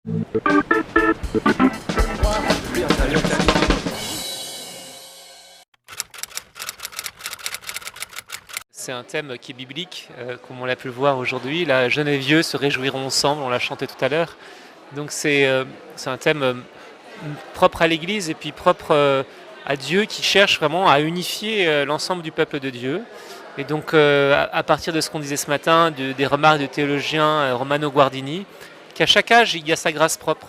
C'est un thème qui est biblique, comme on l'a pu le voir aujourd'hui. La jeune et vieux se réjouiront ensemble, on l'a chanté tout à l'heure. Donc c'est un thème propre à l'Église et puis propre à Dieu qui cherche vraiment à unifier l'ensemble du peuple de Dieu. Et donc à partir de ce qu'on disait ce matin, des remarques de théologien Romano Guardini, qu'à chaque âge il y a sa grâce propre.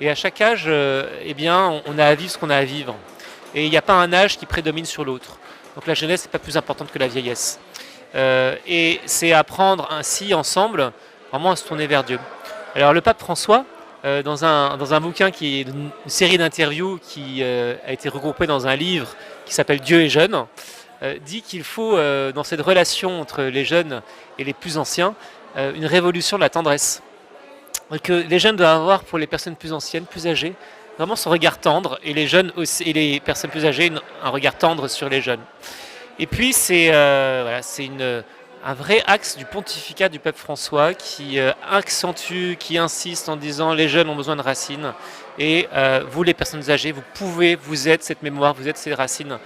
Et à chaque âge, eh bien, on a à vivre ce qu'on a à vivre. Et il n'y a pas un âge qui prédomine sur l'autre. Donc la jeunesse n'est pas plus importante que la vieillesse. Et c'est apprendre ainsi ensemble vraiment à se tourner vers Dieu. Alors le pape François, dans un bouquin qui est une série d'interviews qui a été regroupée dans un livre qui s'appelle Dieu et jeunes, dit qu'il faut, dans cette relation entre les jeunes et les plus anciens, une révolution de la tendresse. Que les jeunes doivent avoir pour les personnes plus anciennes, plus âgées, vraiment son regard tendre, et les jeunes aussi, et les personnes plus âgées, un regard tendre sur les jeunes. Et puis c'est un vrai axe du pontificat du pape François qui accentue, qui insiste en disant les jeunes ont besoin de racines, et vous les personnes âgées, vous êtes cette mémoire, vous êtes ces racines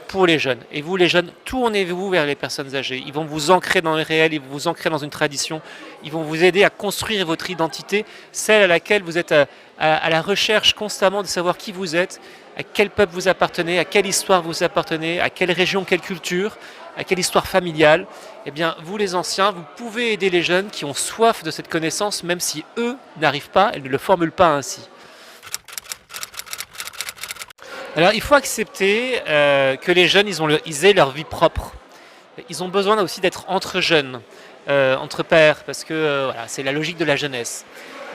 pour les jeunes. Et vous les jeunes, tournez-vous vers les personnes âgées. Ils vont vous ancrer dans le réel, ils vont vous ancrer dans une tradition, ils vont vous aider à construire votre identité, celle à laquelle vous êtes à la recherche constamment de savoir qui vous êtes, à quel peuple vous appartenez, à quelle histoire vous appartenez, à quelle région, quelle culture, à quelle histoire familiale. Eh bien, vous les anciens, vous pouvez aider les jeunes qui ont soif de cette connaissance, même si eux n'arrivent pas, ils ne le formulent pas ainsi. Alors, il faut accepter que les jeunes, ils aient leur vie propre. Ils ont besoin aussi d'être entre jeunes, entre pairs, parce que voilà, c'est la logique de la jeunesse.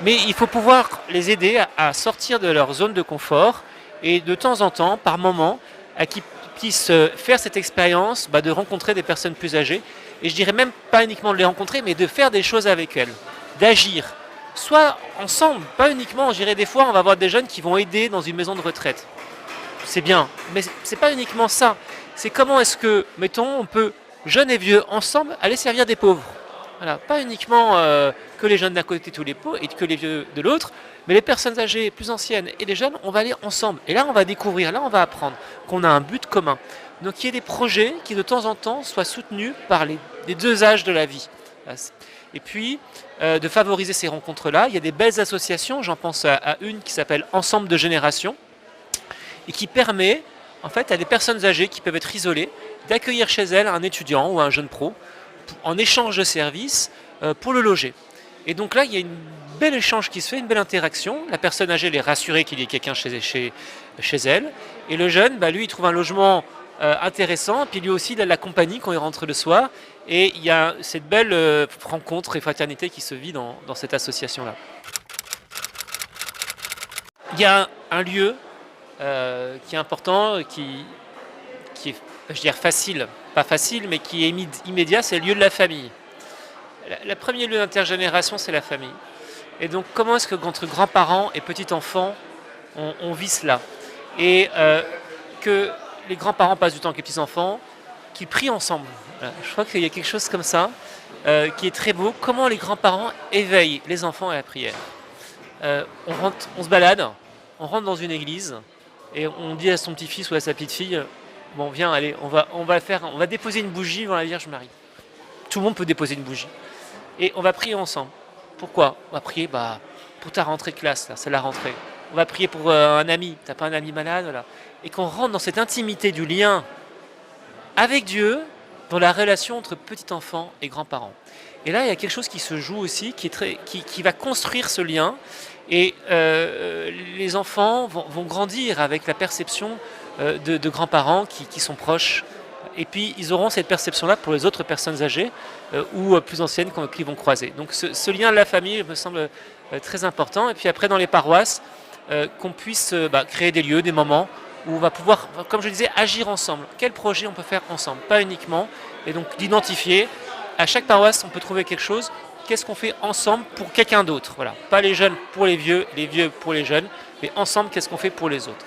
Mais il faut pouvoir les aider à sortir de leur zone de confort et de temps en temps, par moment, à qu'ils puissent faire cette expérience de rencontrer des personnes plus âgées. Et je dirais même pas uniquement de les rencontrer, mais de faire des choses avec elles, d'agir. Soit ensemble, pas uniquement, je dirais des fois, on va avoir des jeunes qui vont aider dans une maison de retraite. C'est bien, mais c'est pas uniquement ça. C'est comment est-ce que, mettons, on peut, jeunes et vieux, ensemble, aller servir des pauvres. Voilà, pas uniquement que les jeunes d'un côté tous les pauvres et que les vieux de l'autre, mais les personnes âgées plus anciennes et les jeunes, on va aller ensemble. Et là, on va découvrir, là, on va apprendre qu'on a un but commun. Donc, il y a des projets qui, de temps en temps, soient soutenus par les deux âges de la vie. Et puis, de favoriser ces rencontres-là, il y a des belles associations. J'en pense à une qui s'appelle Ensemble de générations, et qui permet en fait à des personnes âgées qui peuvent être isolées d'accueillir chez elles un étudiant ou un jeune pro en échange de services pour le loger. Et donc là, il y a une belle échange qui se fait, une belle interaction. La personne âgée elle est rassurée qu'il y ait quelqu'un chez elle. Et le jeune, lui, il trouve un logement intéressant. Puis lui aussi, il a de la compagnie quand il rentre le soir. Et il y a cette belle rencontre et fraternité qui se vit dans cette association-là. Il y a un lieu qui est important, qui est, je dirais, facile, pas facile, mais qui est immédiat, c'est le lieu de la famille. Le premier lieu d'intergénération, c'est la famille. Et donc, comment est-ce que entre grands-parents et petits-enfants, on vit cela? Et que les grands-parents passent du temps avec les petits-enfants, qu'ils prient ensemble. Voilà. Je crois qu'il y a quelque chose comme ça, qui est très beau. Comment les grands-parents éveillent les enfants à la prière. On se balade, on rentre dans une église, et on dit à son petit-fils ou à sa petite-fille, bon viens, allez, on va déposer une bougie devant la Vierge Marie. Tout le monde peut déposer une bougie. Et on va prier ensemble. Pourquoi? On va prier pour ta rentrée de classe, là, c'est la rentrée. On va prier pour un ami, t'as pas un ami malade, voilà. Et qu'on rentre dans cette intimité du lien avec Dieu, dans la relation entre petit enfant et grands-parents. Et là, il y a quelque chose qui se joue aussi, qui va construire ce lien. Et les enfants vont grandir avec la perception de grands-parents qui sont proches. Et puis, ils auront cette perception-là pour les autres personnes âgées ou plus anciennes qu'ils vont croiser. Donc, ce lien de la famille me semble très important. Et puis après, dans les paroisses, qu'on puisse créer des lieux, des moments où on va pouvoir, comme je disais, agir ensemble. Quel projet on peut faire ensemble? Pas uniquement. Et donc, d'identifier. À chaque paroisse, on peut trouver quelque chose. Qu'est-ce qu'on fait ensemble pour quelqu'un d'autre? Voilà. Pas les jeunes pour les vieux pour les jeunes, mais ensemble, qu'est-ce qu'on fait pour les autres?